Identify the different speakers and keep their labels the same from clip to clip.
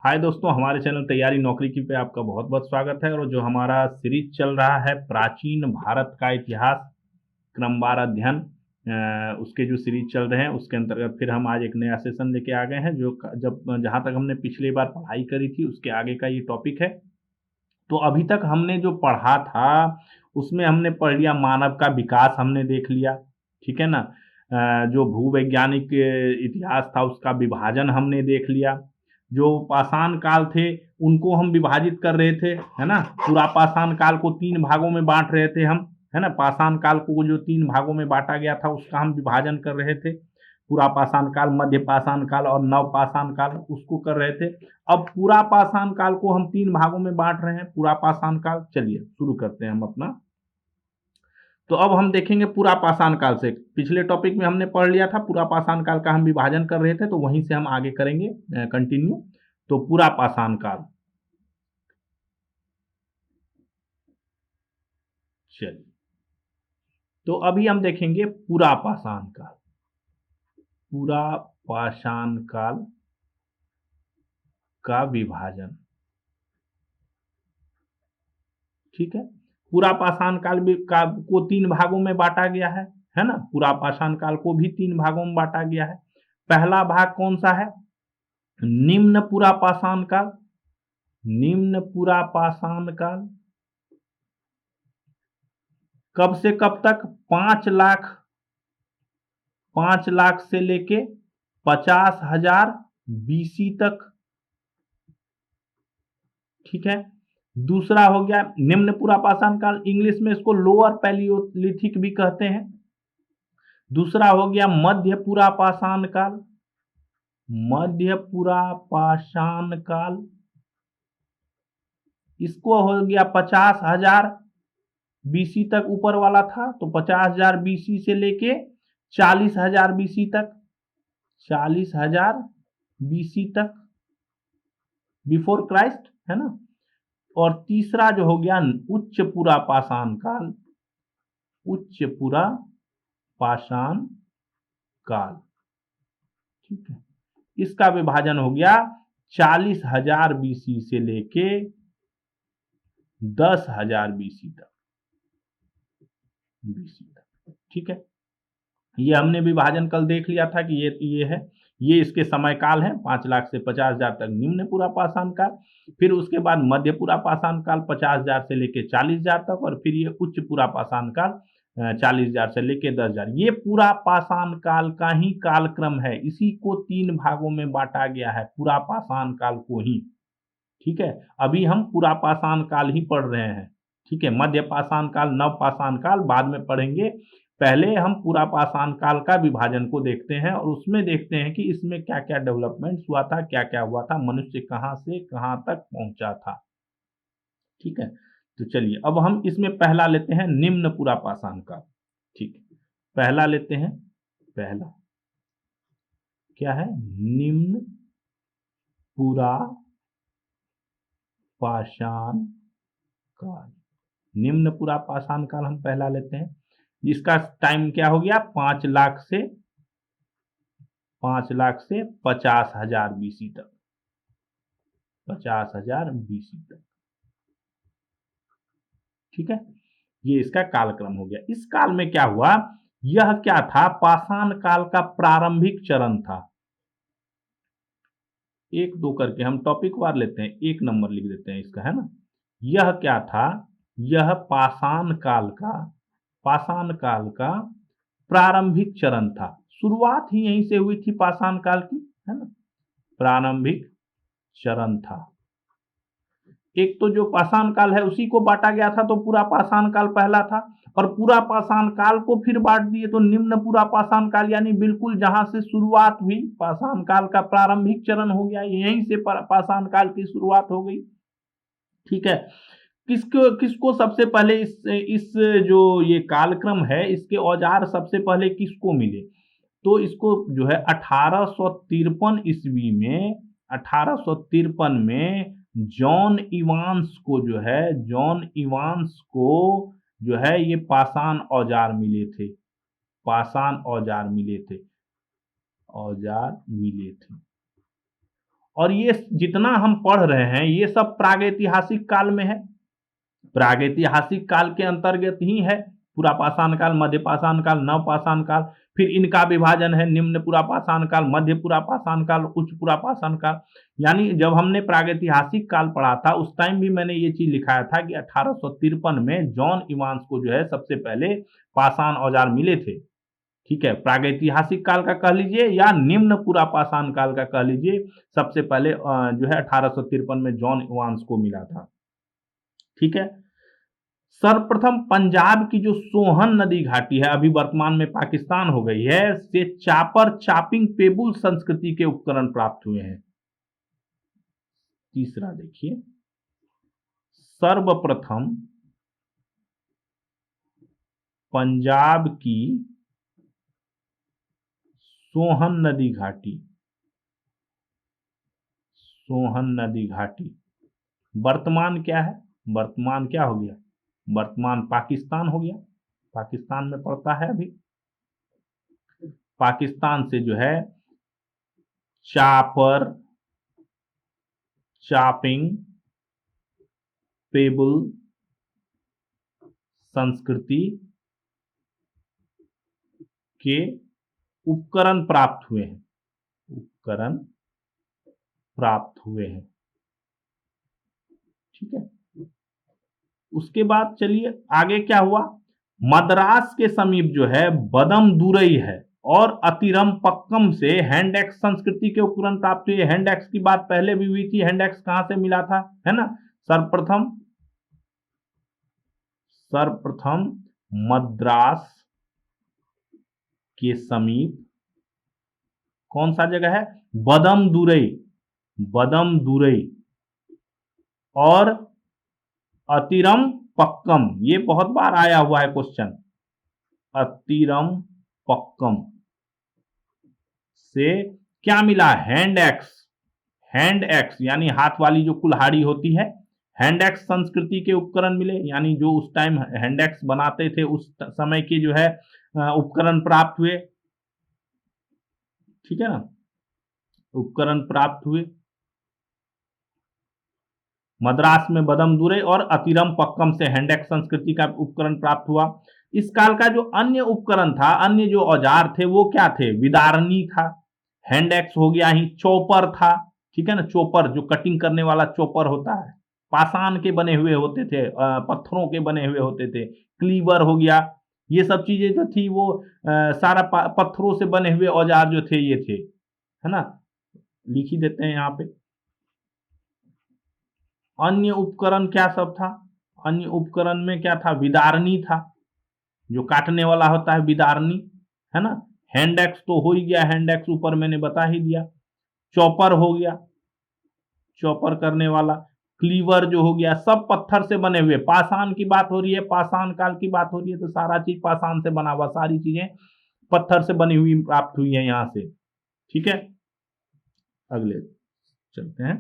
Speaker 1: हाय दोस्तों, हमारे चैनल तैयारी नौकरी की पे आपका बहुत बहुत स्वागत है। और जो हमारा सीरीज चल रहा है प्राचीन भारत का इतिहास क्रमवार अध्ययन, उसके जो सीरीज चल रहे हैं उसके अंतर्गत फिर हम आज एक नया सेशन लेके आ गए हैं। जब जहाँ तक हमने पिछली बार पढ़ाई करी थी उसके आगे का ये टॉपिक है। तो अभी तक हमने जो पढ़ा था उसमें हमने पढ़ लिया मानव का विकास, हमने देख लिया, ठीक है ना। जो भूवैज्ञानिक इतिहास था उसका विभाजन हमने देख लिया। जो पाषाण काल थे उनको हम विभाजित कर रहे थे, है ना। पूरा पाषाण काल को 3 भागों में बाँट रहे थे हम, है ना। पाषाण काल को जो 3 भागों में बाँटा गया था उसका हम विभाजन कर रहे थे। पूरा पाषाण काल, मध्य पाषाण काल और नव पाषाण काल, उसको कर रहे थे। अब पूरा पाषाण काल को हम 3 भागों में बाँट रहे हैं, पूरा पाषाण काल। चलिए शुरू करते हैं हम अपना। तो अब हम देखेंगे पूरा पाषाण काल से। पिछले टॉपिक में हमने पढ़ लिया था पूरा पाषाण काल का हम विभाजन कर रहे थे, तो वहीं से हम आगे करेंगे कंटिन्यू। तो पूरा पाषाण काल, चलिए। तो अभी हम देखेंगे पूरा पाषाण काल। पूरा पाषाण काल का विभाजन, ठीक है। पूरा पाषाण काल को 3 भागों में बांटा गया है ना। पूरा पाषाण काल को भी 3 भागों में बांटा गया है। पहला भाग कौन सा है? निम्न पूरा पाषाण काल। निम्न पूरा पाषाण काल कब से कब तक? 5 लाख से लेके 50,000 बीसी तक, ठीक है। दूसरा हो गया निम्न पूरा पाषाण काल, इंग्लिश में इसको लोअर पैलियोलिथिक भी कहते हैं। दूसरा हो गया मध्य पूरा पाषाण काल। मध्य पूरा पाषाण काल, इसको हो गया 50,000 बीसी तक ऊपर वाला था, तो 50,000 बीसी से लेके 40,000 बीसी तक। 40,000 बीसी तक, बिफोर क्राइस्ट, है ना। और तीसरा जो हो गया उच्च पूरा पाषाण काल। उच्च पूरा पाषाण काल, ठीक है। इसका विभाजन हो गया 40,000 बीसी से लेके 10,000 बीसी तक। बीसी तक, ठीक है। ये हमने विभाजन कल देख लिया था कि ये है, ये इसके समय काल है। 5 लाख से 50,000 तक निम्न पूरा पाषाण काल। फिर उसके बाद मध्य पूरा पाषाण काल 50,000 से लेके 40,000 तक। और फिर ये उच्च पूरा पाषाण काल 40,000 से लेके 10,000। ये पूरा पाषाण काल का ही कालक्रम है। इसी को 3 भागों में बांटा गया है, पूरा पाषाण काल को ही, ठीक है। अभी हम पूरा पाषाण काल ही पढ़ रहे हैं, ठीक है। मध्य पाषाण काल, नव पाषाण काल बाद में पढ़ेंगे। पहले हम पूरा पाषाण काल का विभाजन को देखते हैं और उसमें देखते हैं कि इसमें क्या क्या डेवलपमेंट्स हुआ था, क्या क्या हुआ था, मनुष्य कहाँ से कहाँ तक पहुंचा था, ठीक है। तो चलिए अब हम इसमें पहला लेते हैं निम्न पूरा पाषाण काल, ठीक है। पहला लेते हैं, पहला क्या है? निम्न पूरा पाषाण काल। निम्न पूरा पाषाण काल हम पहला लेते हैं, जिसका टाइम क्या हो गया? 5 लाख से 50,000 बीसी तक। 50,000 बीसी तक, ठीक है। ये इसका कालक्रम हो गया। इस काल में क्या हुआ? यह क्या था? पाषाण काल का प्रारंभिक चरण था। 1-2 करके हम टॉपिक वार लेते हैं, 1 नंबर लिख देते हैं इसका, है ना। यह क्या था? यह पाषाण काल का प्रारंभिक चरण था। शुरुआत ही यहीं से हुई थी पाषाण काल की, है ना। प्रारंभिक चरण था। एक तो जो पाषाण काल है उसी को बांटा गया था, तो पूरा पाषाण काल पहला था। और पूरा पाषाण काल को फिर बांट दिए तो निम्न पूरा पाषाण काल, यानी बिल्कुल जहां से शुरुआत हुई पाषाण काल का प्रारंभिक चरण हो गया, यहीं से पाषाण काल की शुरुआत हो गई, ठीक है। किसको किसको सबसे पहले इस जो ये कालक्रम है इसके औजार सबसे पहले किसको मिले? तो इसको जो है 1853 ईस्वी में, 1853 में जॉन इवांस को जो है ये पाषाण औजार मिले थे। पाषाण औजार मिले थे, औजार मिले थे। और ये जितना हम पढ़ रहे हैं ये सब प्रागैतिहासिक काल में है, प्रागैतिहासिक काल के अंतर्गत ही है। पुरापाषाण काल, मध्यपाषाण काल, नवपाषाण काल, फिर इनका विभाजन है निम्न पुरापाषाण काल, मध्य पुरापाषाण काल, उच्च पुरापाषाण काल। यानी जब हमने प्रागैतिहासिक काल पढ़ा था उस टाइम भी मैंने ये चीज लिखाया था कि 1853 में जॉन इवांस को जो है सबसे पहले पाषाण औजार मिले थे। ठीक है, प्रागैतिहासिक काल का कह लीजिए या निम्न पुरापाषाण काल का कह लीजिए, सबसे पहले जो है 1853 में जॉन इवांस को मिला था। ठीक है, सर्वप्रथम पंजाब की जो सोहन नदी घाटी है, अभी वर्तमान में पाकिस्तान हो गई है, से चापर चापिंग पेबुल संस्कृति के उपकरण प्राप्त हुए हैं। तीसरा देखिए, सर्वप्रथम पंजाब की सोहन नदी घाटी, सोहन नदी घाटी वर्तमान क्या है, वर्तमान क्या हो गया, वर्तमान पाकिस्तान हो गया, पाकिस्तान में पड़ता है अभी। पाकिस्तान से जो है चापर चापिंग पेबुल संस्कृति के उपकरण प्राप्त हुए हैं, उपकरण प्राप्त हुए हैं। ठीक है, उसके बाद चलिए आगे क्या हुआ। मद्रास के समीप जो है बदमदुरई है और अतिरम पक्कम से हैंडएक्स संस्कृति के उपकरण प्राप्त हुए। हैंडएक्स की बात पहले भी हुई थी, हैंडएक्स कहां से मिला था, है ना। सर्वप्रथम सर्वप्रथम मद्रास के समीप कौन सा जगह है, बदमदुरई, बदमदुरई और अतिरम पक्कम, ये बहुत बार आया हुआ है क्वेश्चन, अतिरम पक्कम से क्या मिला, हैंड एक्स, हैंड एक्स यानी हाथ वाली जो कुल्हाड़ी होती है, हैंड एक्स संस्कृति के उपकरण मिले, यानी जो उस टाइम हैंड एक्स बनाते थे उस समय के जो है उपकरण प्राप्त हुए। ठीक है ना, उपकरण प्राप्त हुए। मद्रास में बदमदुरई और अतिरम पक्कम से हैंडेक्स संस्कृति का उपकरण प्राप्त हुआ। इस काल का जो अन्य उपकरण था, अन्य जो औजार थे वो क्या थे, विदारनी था, हैंडेक्स हो गया ही, चॉपर था। ठीक है ना, चॉपर जो कटिंग करने वाला चॉपर होता है, पाषाण के बने हुए होते थे, पत्थरों के बने हुए होते थे, क्लीवर हो गया, ये सब चीजें जो थी वो सारा पत्थरों से बने हुए औजार जो थे ये थे, है ना, लिख ही देते हैं यहाँ पे। अन्य उपकरण क्या सब था, अन्य उपकरण में क्या था, विदारनी था, जो काटने वाला होता है विदारनी, है ना। हैंडेक्स तो हो ही गया, हैंडेक्स ऊपर मैंने बता ही दिया। चॉपर हो गया, चॉपर करने वाला, क्लीवर जो हो गया, सब पत्थर से बने हुए। पाषाण की बात हो रही है, पाषाण काल की बात हो रही है, तो सारा चीज पाषाण से बना हुआ, सारी चीजें पत्थर से बनी हुई प्राप्त हुई है यहां से। ठीक है, अगले चलते हैं।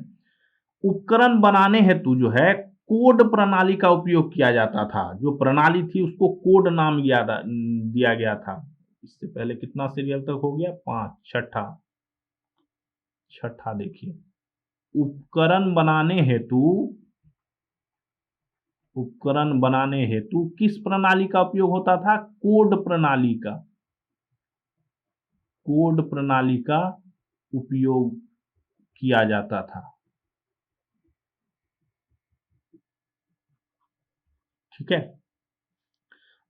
Speaker 1: उपकरण बनाने हेतु जो है कोड प्रणाली का उपयोग किया जाता था, जो प्रणाली थी उसको कोड नाम दिया गया था। इससे पहले कितना सीरियल तक हो गया, 5, छठा, छठा देखिए, उपकरण बनाने हेतु, उपकरण बनाने हेतु किस प्रणाली का उपयोग होता था, कोड प्रणाली का, कोड प्रणाली का उपयोग किया जाता था। ठीक है,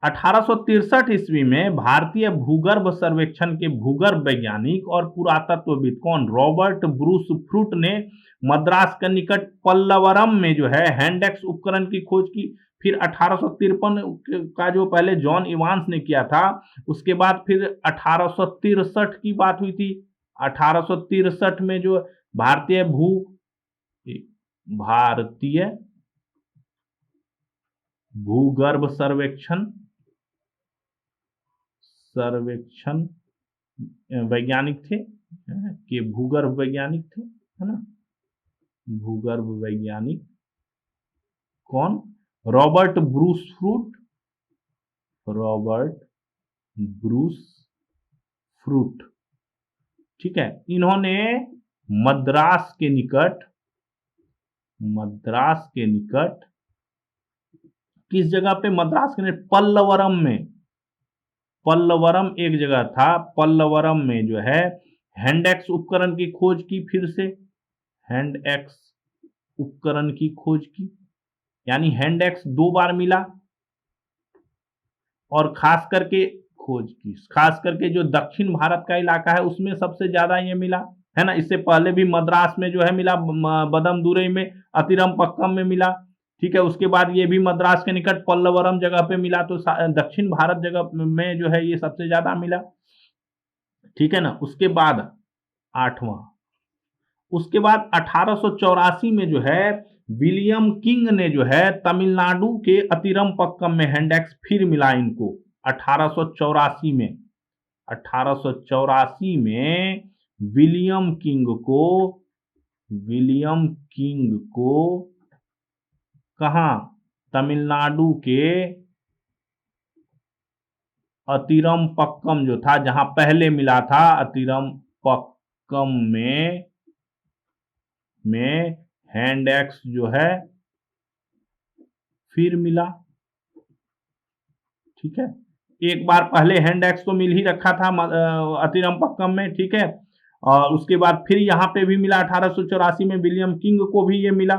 Speaker 1: 1863 ईस्वी में भारतीय भूगर्भ सर्वेक्षण के भूगर्भ वैज्ञानिक और पुरातत्वविद कौन, रॉबर्ट ब्रूस फ्रूट ने मद्रास के निकट पल्लवरम में जो है हैंडेक्स उपकरण की खोज की। फिर 1853 का जो पहले जॉन इवांस ने किया था, उसके बाद फिर 1863 की बात हुई थी। 1863 में जो भारतीय भूगर्भ सर्वेक्षण सर्वेक्षण वैज्ञानिक थे, कि भूगर्भ वैज्ञानिक थे, है ना, भूगर्भ वैज्ञानिक कौन, Robert Bruce fruit, Robert Bruce fruit. ठीक है, इन्होंने मद्रास के निकट, मद्रास के निकट किस जगह पे? मद्रास के निकट पल्लवरम में, पल्लवरम एक जगह था, पल्लवरम में जो है हैंडेक्स उपकरण की खोज की, फिर से हैंडेक्स उपकरण की खोज की, यानी हैंडेक्स 2 बार मिला, और खास करके खोज की, खास करके जो दक्षिण भारत का इलाका है उसमें सबसे ज्यादा ये मिला, है ना। इससे पहले भी मद्रास में जो है मिला, बदमदुरई में, अतिरमपक्कम में मिला, ठीक है। उसके बाद ये भी मद्रास के निकट पल्लवरम जगह पे मिला, तो दक्षिण भारत जगह में जो है ये सबसे ज्यादा मिला, ठीक है ना। उसके बाद 8वां, उसके बाद 1884 में जो है विलियम किंग ने जो है तमिलनाडु के अतिरमपक्कम में हैंडेक्स फिर मिला इनको, 1884 में, 1884 में विलियम किंग को, विलियम किंग को कहां? तमिलनाडु के अतिरमपक्कम जो था, जहां पहले मिला था, अतिरमपक्कम में हैंडेक्स जो है फिर मिला, ठीक है। एक बार पहले हैंडेक्स तो मिल ही रखा था अतिरमपक्कम में, ठीक है। और उसके बाद फिर यहां पे भी मिला 1884 में, विलियम किंग को भी ये मिला,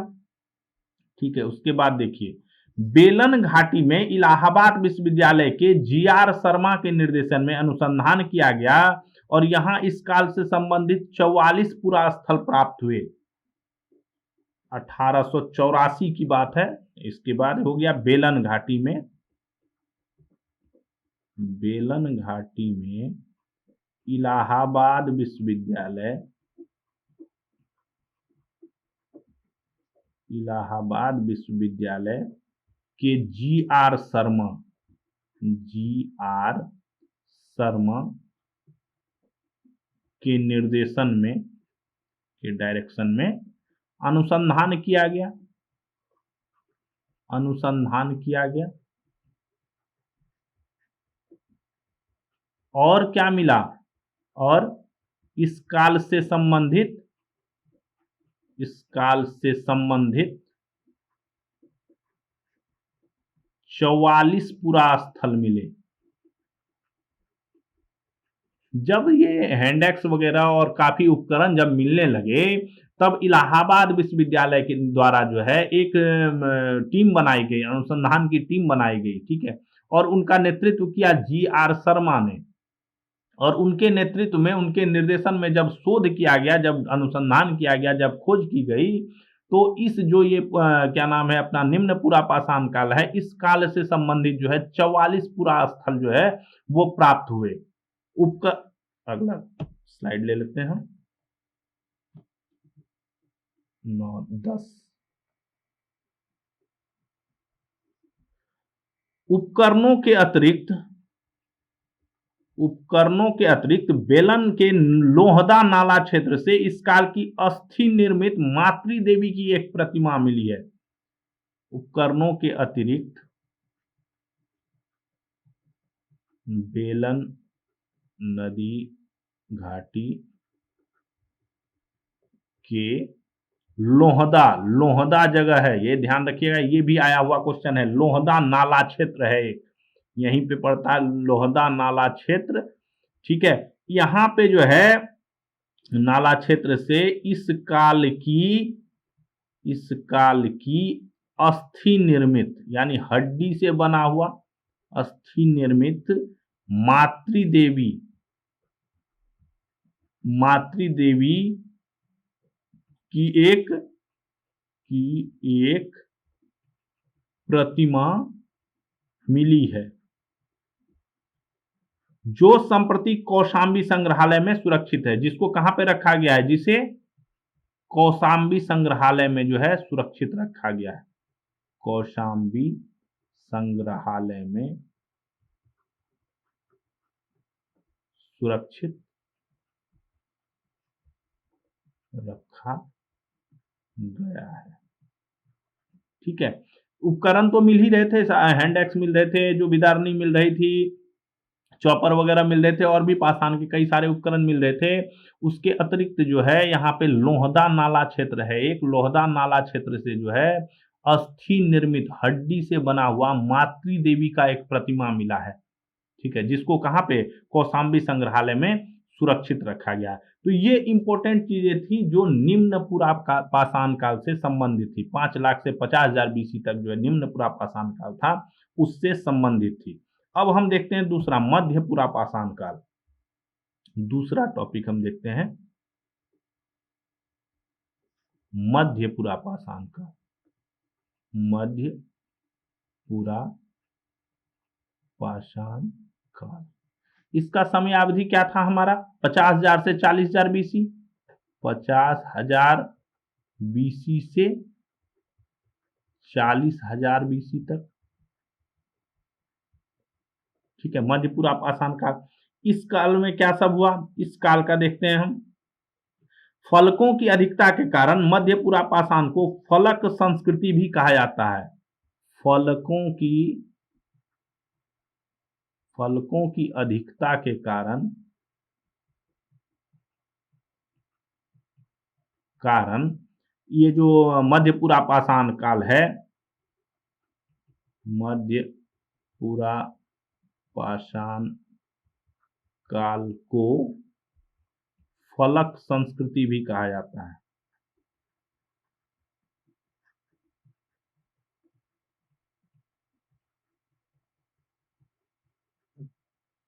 Speaker 1: ठीक है। उसके बाद देखिए बेलन घाटी में इलाहाबाद विश्वविद्यालय के जीआर शर्मा के निर्देशन में अनुसंधान किया गया, और यहां इस काल से संबंधित 44 पुरास्थल प्राप्त हुए। 1884 की बात है। इसके बाद हो गया बेलन घाटी में, बेलन घाटी में इलाहाबाद विश्वविद्यालय, इलाहाबाद विश्वविद्यालय के जीआर शर्मा, जीआर शर्मा के निर्देशन में, के डायरेक्शन में अनुसंधान किया गया, अनुसंधान किया गया। और क्या मिला? और इस काल से संबंधित, इस काल से संबंधित 44 पुरास्थल मिले। जब ये हैंडेक्स वगैरह और काफी उपकरण जब मिलने लगे, तब इलाहाबाद विश्वविद्यालय के द्वारा जो है एक टीम बनाई गई, अनुसंधान की टीम बनाई गई, ठीक है। और उनका नेतृत्व किया जीआर शर्मा ने, और उनके नेतृत्व में, उनके निर्देशन में जब शोध किया गया, जब अनुसंधान किया गया, जब खोज की गई, तो इस जो ये क्या नाम है अपना निम्न पुरापाषाण काल है, इस काल से संबंधित जो है 44 पुरास्थल जो है वो प्राप्त हुए। अगला स्लाइड ले लेते हैं हम, 9 10। उपकरणों के अतिरिक्त, उपकरणों के अतिरिक्त बेलन के लोहदा नाला क्षेत्र से इस काल की अस्थि निर्मित मातृ देवी की एक प्रतिमा मिली है। उपकरणों के अतिरिक्त बेलन नदी घाटी के लोहदा, लोहदा जगह है, ये ध्यान रखिएगा, ये भी आया हुआ क्वेश्चन है। लोहदा नाला क्षेत्र है, यहीं पे पड़ता है लोहदा नाला क्षेत्र, ठीक है। यहां पे जो है नाला क्षेत्र से इस काल की, इस काल की अस्थि निर्मित, यानी हड्डी से बना हुआ अस्थि निर्मित मातृदेवी, मातृदेवी की एक प्रतिमा मिली है, जो संप्रति कौशाम्बी संग्रहालय में सुरक्षित है। जिसको कहां पे रखा गया है? जिसे कौशाम्बी संग्रहालय में जो है सुरक्षित रखा गया है, कौशाम्बी संग्रहालय में सुरक्षित रखा गया है, ठीक है। उपकरण तो मिल ही रहे थे, हैंडेक्स मिल रहे थे, जो विदारणी मिल रही थी, चॉपर वगैरह मिल रहे थे और भी पाषाण के कई सारे उपकरण मिल रहे थे। उसके अतिरिक्त जो है यहाँ पे लोहदा नाला क्षेत्र है, एक लोहदा नाला क्षेत्र से जो है अस्थि निर्मित हड्डी से बना हुआ मातृ देवी का एक प्रतिमा मिला है, ठीक है, जिसको कहाँ पे कौशाम्बी संग्रहालय में सुरक्षित रखा गया है। तो ये इंपॉर्टेंट चीजें थी जो निम्न पुरा पाषाण काल से संबंधित थी। 5 लाख से 50,000 बीसी तक जो है निम्न पुरा पाषाण काल था, उससे संबंधित थी। अब हम देखते हैं दूसरा मध्य पुरा पाषाण काल। दूसरा टॉपिक हम देखते हैं मध्य पुरा पाषाण काल। मध्य पुरा पाषाण काल, इसका समय अवधि क्या था हमारा? 50,000 से 40,000 बीसी, 50,000 बीसी से 40,000 बीसी तक, ठीक है, मध्यपुरा पाषाण काल। इस काल में क्या सब हुआ, इस काल का देखते हैं हम। फलकों की अधिकता के कारण मध्यपुरा पाषाण को फलक संस्कृति भी कहा जाता है। फलकों की अधिकता के कारण ये जो मध्यपुरा पाषाण काल है, मध्यपुरा पाषाण काल को फलक संस्कृति भी कहा जाता है।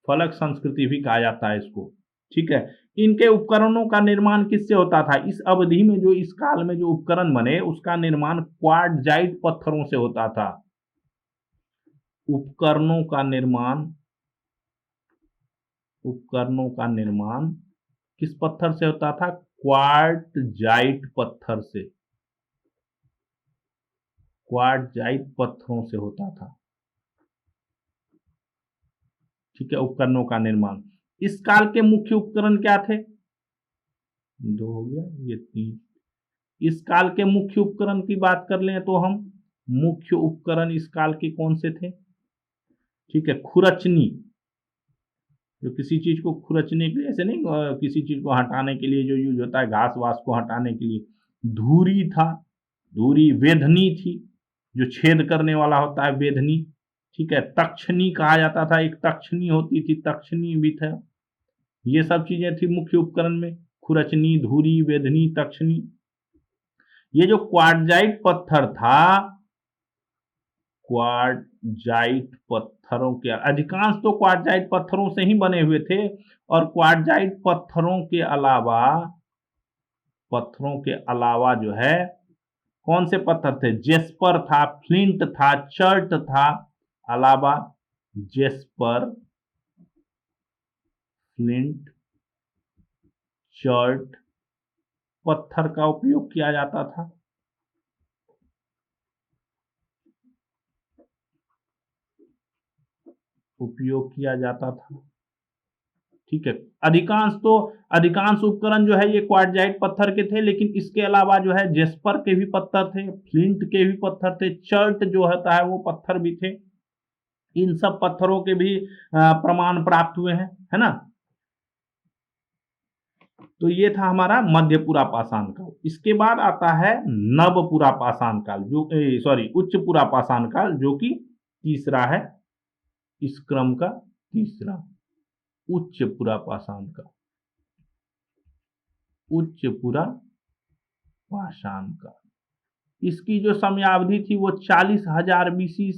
Speaker 1: फलक संस्कृति भी कहा जाता है इसको, ठीक है। इनके उपकरणों का निर्माण किससे होता था? इस अवधि में जो इस काल में जो उपकरण बने उसका निर्माण क्वार्टजाइट पत्थरों से होता था। उपकरणों का निर्माण किस पत्थर से होता था? क्वार्टजाइट पत्थर से, क्वार्टजाइट पत्थरों से होता था, ठीक है, उपकरणों का निर्माण। इस काल के मुख्य उपकरण क्या थे? 2 हो गया, ये 3। इस काल के मुख्य उपकरण की बात कर लें तो हम, मुख्य उपकरण इस काल के कौन से थे? ठीक है, खुरचनी, जो किसी चीज को खुरचने के लिए, ऐसे नहीं किसी चीज को हटाने के लिए जो यूज होता है, घास वास को हटाने के लिए। धूरी था, धूरी। वेधनी थी, जो छेद करने वाला होता है, वेधनी, ठीक है। तक्षनी कहा जाता था, एक तक्षनी होती थी, तक्षनी भी था। ये सब चीजें थी मुख्य उपकरण में, खुरचनी, धूरी, वेधनी, तक्षनी। ये जो क्वार्टजाइट पत्थर था, क्वार्टजाइट पत्थरों के, अधिकांश तो क्वार्टजाइट पत्थरों से ही बने हुए थे, और क्वार्टजाइट पत्थरों के अलावा जो है कौन से पत्थर थे? जेस्पर था, फ्लिंट था, चर्ट था, अलावा जेस्पर, फ्लिंट, चर्ट पत्थर का उपयोग किया जाता था। ठीक है। अधिकांश उपकरण जो है ये क्वार्टजाइट पत्थर के थे, लेकिन इसके अलावा जो है जेस्पर के भी पत्थर थे, फ्लिंट के भी पत्थर थे, चर्ट जो होता है वो पत्थर भी थे। इन सब पत्थरों के भी प्रमाण प्राप्त हुए हैं, है ना। तो ये था हमारा मध्यपुरा पाषाण काल। इसके बाद आता है नवपुरा पाषाण काल, जो उच्चपुरा पाषाण काल, जो कि तीसरा है इस क्रम का, तीसरा उच्चपुरा पाषाण काल। उच्चपुरा पाषाण काल, इसकी जो समयावधि थी वो 40,000 बीसी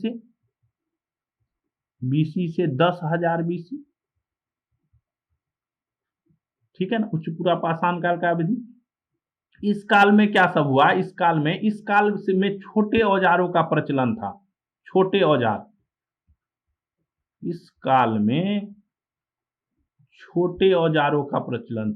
Speaker 1: से 10,000 बीसी, ठीक है ना, उच्चपुरा पाषाण काल का अवधि। इस काल में क्या सब हुआ? इस काल में छोटे औजारों का प्रचलन था, छोटे औजार। इस काल में छोटे औजारों का प्रचलन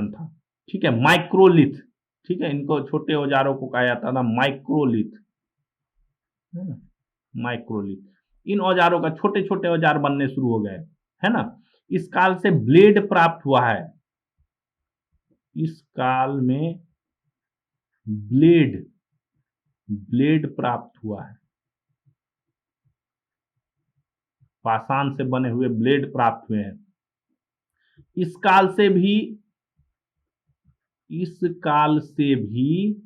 Speaker 1: था, ठीक है। माइक्रोलिथ, ठीक है, इनको छोटे औजारों को कहा जाता था माइक्रोलिथ, है ना, माइक्रोलिथ। इन औजारों का छोटे छोटे औजार बनने शुरू हो गए, है ना। इस काल से ब्लेड प्राप्त हुआ है। इस काल में ब्लेड ब्लेड प्राप्त हुआ है, पाषाण से बने हुए ब्लेड प्राप्त हुए हैं। इस काल से भी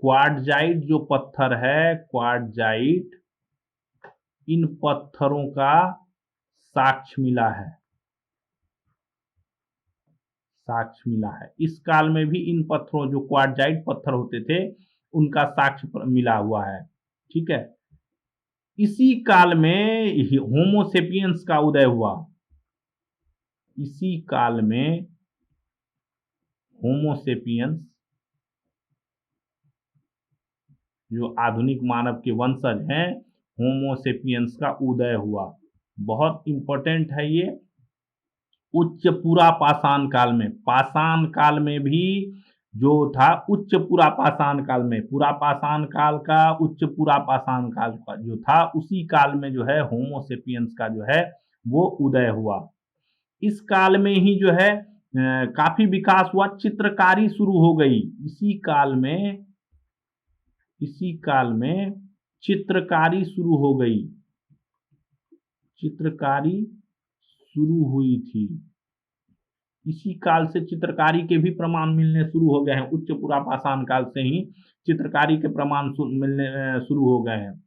Speaker 1: क्वार्टजाइट जो पत्थर है, क्वार्टजाइट, इन पत्थरों का साक्ष्य मिला है, साक्ष्य मिला है। इस काल में भी इन पत्थरों, जो क्वार्टजाइट पत्थर होते थे, उनका साक्ष्य मिला हुआ है। ठीक है। इसी काल में होमोसेपियंस का उदय हुआ, इसी काल में होमोसेपियंस, जो आधुनिक मानव के वंशज हैं, होमोसेपियंस का उदय हुआ। बहुत इंपॉर्टेंट है ये। उच्च पुरा पाषाण काल में, पाषाण काल में भी जो था, उच्च पुरा पाषाण काल में, पुरा पाषाण काल का उच्च पुरा पाषाण काल का जो था, उसी काल में जो है होमोसेपियंस का जो है वो उदय हुआ। इस काल में ही जो है काफी विकास हुआ, चित्रकारी शुरू हो गई। इसी काल में चित्रकारी शुरू हो गई, चित्रकारी शुरू हुई थी। इसी काल से चित्रकारी के भी प्रमाण मिलने शुरू हो गए हैं। उच्च पुरा पाषाण काल से ही चित्रकारी के प्रमाण मिलने शुरू हो गए हैं।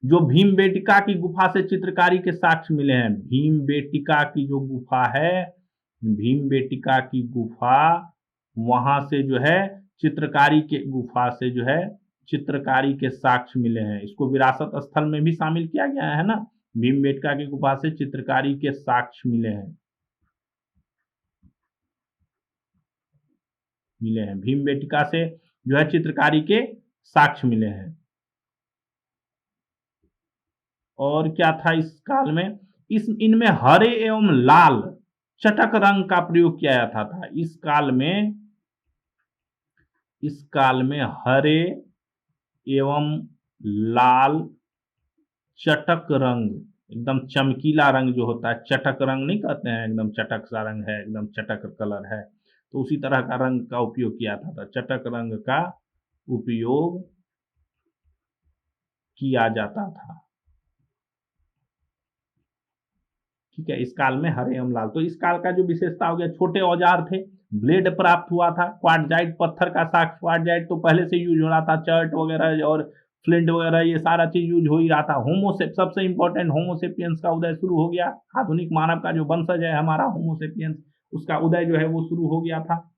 Speaker 1: जो भीमबेटका की गुफा से चित्रकारी के साक्ष्य मिले हैं, भीमबेटका की जो गुफा है, भीमबेटका की गुफा, वहां से जो है चित्रकारी के गुफा से जो है चित्रकारी के साक्ष्य मिले हैं। इसको विरासत स्थल में भी शामिल किया गया है ना। भीमबेटका की गुफा से चित्रकारी के साक्ष्य मिले हैं, भीमबेटका से जो है चित्रकारी के साक्ष्य मिले हैं। और क्या था इस काल में, इनमें हरे एवं लाल चटक रंग का प्रयोग किया जाता था। इस काल में हरे एवं लाल चटक रंग, एकदम चमकीला रंग जो होता है, चटक रंग नहीं कहते हैं, एकदम चटक सा रंग है, एकदम चटक कलर है, तो उसी तरह का रंग का उपयोग किया था। चटक रंग का उपयोग किया जाता था। ठीक है। इस काल में हरे एवं लाल। तो इस काल का जो विशेषता हो गया, छोटे औजार थे, ब्लेड प्राप्त हुआ था, क्वार्टजाइट पत्थर का साक्ष्य, क्वार्टजाइट तो पहले से यूज हो रहा था, चर्ट वगैरह और फ्लिंट वगैरह ये सारा चीज यूज हो ही रहा था। सबसे इंपॉर्टेंट होमोसेपियंस का उदय शुरू हो गया। आधुनिक मानव का जो वंशज है हमारा होमोसेपियंस, उसका उदय जो है वो शुरू हो गया था।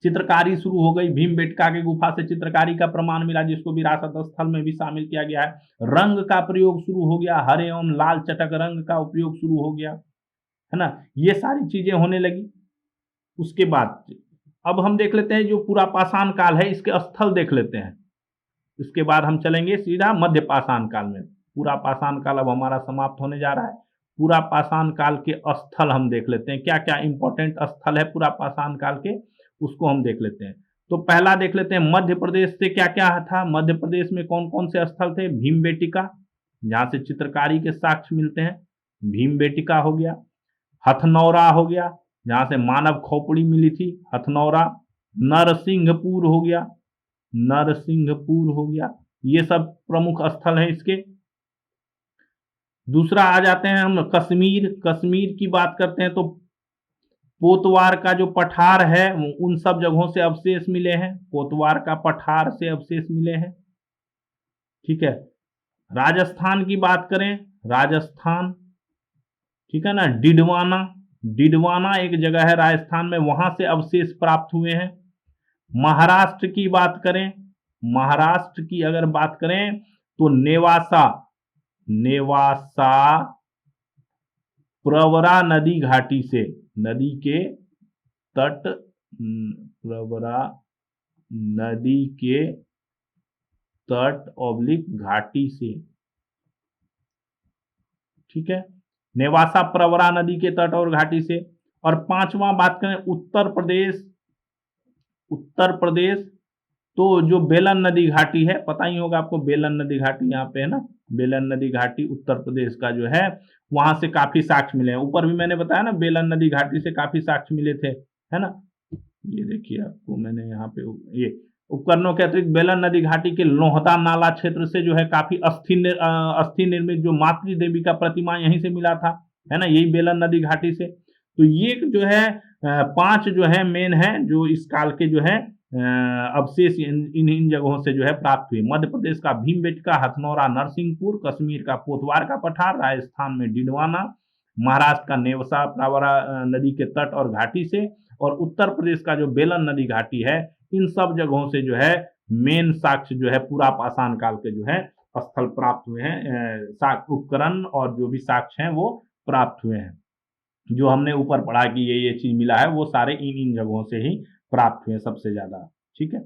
Speaker 1: चित्रकारी शुरू हो गई, भीमबेटका की गुफा से चित्रकारी का प्रमाण मिला, जिसको विरासत स्थल में भी शामिल किया गया है। रंग का प्रयोग शुरू हो गया, हरे एवं लाल चटक रंग का उपयोग शुरू हो गया, है ना। ये सारी चीजें होने लगी। उसके बाद अब हम देख लेते हैं जो पूरा पाषाण काल है, इसके स्थल देख लेते हैं। इसके बाद हम चलेंगे सीधा मध्य पाषाण काल में। पूरा पाषाण काल अब हमारा समाप्त होने जा रहा है। पूरा पाषाण काल के स्थल हम देख लेते हैं, क्या क्या इंपॉर्टेंट स्थल है पूरा पाषाण काल के, उसको हम देख लेते हैं। तो पहला देख लेते हैं मध्य प्रदेश से क्या क्या था। मध्य प्रदेश में कौन कौन से स्थल थे। भीमबेटका, जहां से चित्रकारी के साक्ष्य मिलते हैं, भीमबेटका हो गया। हथनौरा हो गया, जहां से मानव खोपड़ी मिली थी, हथनौरा। नरसिंहपुर हो गया, नरसिंहपुर हो गया। ये सब प्रमुख स्थल हैं इसके। दूसरा आ जाते हैं हम कश्मीर। कश्मीर की बात करते हैं तो पोतवार का जो पठार है, उन सब जगहों से अवशेष मिले हैं, पोतवार का पठार से अवशेष मिले हैं। ठीक है। राजस्थान की बात करें, राजस्थान, ठीक है ना, डिडवाना, डिडवाना एक जगह है राजस्थान में, वहां से अवशेष प्राप्त हुए हैं। महाराष्ट्र की बात करें, महाराष्ट्र की अगर बात करें तो नेवासा, नेवासा प्रवरा नदी घाटी से, नदी के तट, प्रवरा नदी के तट ऑब्लिक घाटी से, ठीक है, नेवासा प्रवरा नदी के तट और घाटी से। और पांचवा बात करें उत्तर प्रदेश, उत्तर प्रदेश तो जो बेलन नदी घाटी है, पता ही होगा आपको, बेलन नदी घाटी यहाँ पे है ना, बेलन नदी घाटी उत्तर प्रदेश का जो है, वहां से काफी साक्ष्य मिले हैं। ऊपर भी मैंने बताया ना, बेलन नदी घाटी से काफी साक्ष्य मिले थे, है ना। ये देखिए आपको मैंने यहाँ पे ये उपकरणों के अतिरिक्त बेलन नदी घाटी के लोहता नाला क्षेत्र से जो है काफी अस्थि निर्मित जो मातृ देवी का प्रतिमा यहीं से मिला था, है ना, यही बेलन नदी घाटी से। तो ये जो है 5 जो है मेन है जो इस काल के जो है अवशेष इन जगहों से जो है प्राप्त हुए। मध्य प्रदेश का भीमबेटका, हथनौरा, नरसिंहपुर, कश्मीर का कोतवार का पठार, राजस्थान में डिडवाना, महाराष्ट्र का नेवसा प्रावरा नदी के तट और घाटी से, और उत्तर प्रदेश का जो बेलन नदी घाटी है, इन सब जगहों से जो है मेन साक्ष्य जो है पूरा पाषाण काल के जो है स्थल प्राप्त हुए हैं, उपकरण और जो भी साक्ष्य हैं वो प्राप्त हुए हैं। जो हमने ऊपर पढ़ा कि ये चीज मिला है वो सारे इन जगहों से ही प्राप्त हुए सबसे ज्यादा। ठीक है,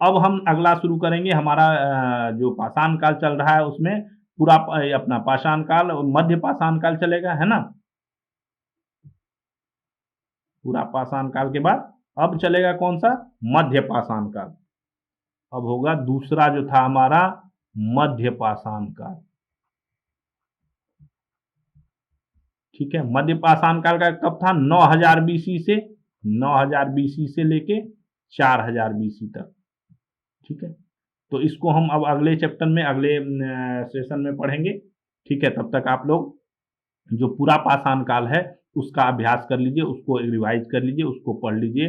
Speaker 1: अब हम अगला शुरू करेंगे। हमारा जो पाषाण काल चल रहा है उसमें पूरा अपना पाषाण काल और मध्य पाषाण काल चलेगा, है ना। पूरा पाषाण काल के बाद अब चलेगा कौन सा, मध्य पाषाण काल। अब होगा दूसरा जो था हमारा मध्य पाषाण काल। ठीक है, मध्य पाषाण काल का कब था, 9000 बीसी से 9000 बीसी से लेके 4000 बीसी तक। ठीक है, तो इसको हम अब अगले चैप्टर में अगले सेशन में पढ़ेंगे। ठीक है, तब तक आप लोग जो पूरा पाषाण काल है उसका अभ्यास कर लीजिए, उसको रिवाइज कर लीजिए, उसको पढ़ लीजिए।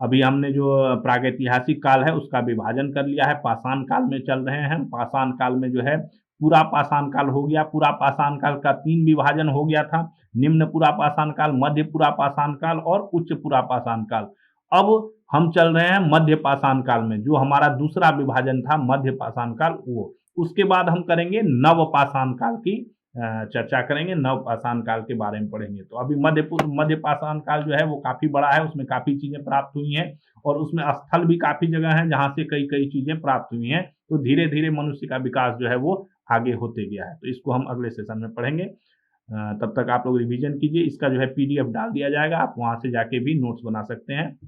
Speaker 1: अभी हमने जो प्रागैतिहासिक काल है उसका विभाजन कर लिया है, पाषाण काल में चल रहे हैं। पाषाण काल में जो है पूरा पाषाण काल हो गया, पूरा पाषाण काल का 3 विभाजन हो गया था, निम्न पूरा पाषाण काल, मध्य पूरा पाषाण काल और उच्च पूरा पाषाण काल। अब हम चल रहे हैं मध्य पाषाण काल में, जो हमारा दूसरा विभाजन था मध्य पाषाण काल वो। उसके बाद हम करेंगे नव पाषाण काल की चर्चा करेंगे, नव पाषाण काल के बारे में पढ़ेंगे। तो अभी मध्य पाषाण काल जो है वो काफी बड़ा है, उसमें काफी चीजें प्राप्त हुई हैं और उसमें स्थल भी काफी जगह है जहां से कई कई चीजें प्राप्त हुई हैं। तो धीरे धीरे मनुष्य का विकास जो है वो आगे होते गया है। तो इसको हम अगले सेशन में पढ़ेंगे। तब तक आप लोग रिवीजन कीजिए। इसका जो है पीडीएफ डाल दिया जाएगा, आप वहां से जाके भी नोट्स बना सकते हैं।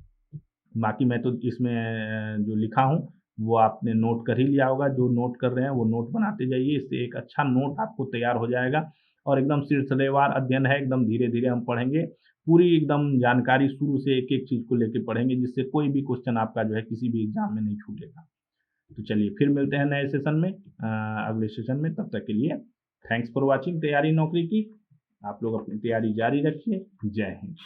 Speaker 1: बाकी मैं तो इसमें जो लिखा हूँ वो आपने नोट कर ही लिया होगा। जो नोट कर रहे हैं वो नोट बनाते जाइए, इससे एक अच्छा नोट आपको तैयार हो जाएगा। और एकदम सिलसिलेवार अध्ययन है, एकदम धीरे धीरे हम पढ़ेंगे, पूरी एकदम जानकारी शुरू से एक एक चीज को लेकर पढ़ेंगे, जिससे कोई भी क्वेश्चन आपका जो है किसी भी एग्जाम में नहीं छूटेगा। तो चलिए फिर मिलते हैं नए सेशन में, अगले सेशन में। तब तक के लिए थैंक्स फॉर वॉचिंग तैयारी नौकरी की। आप लोग अपनी तैयारी जारी रखिए। जय हिंद।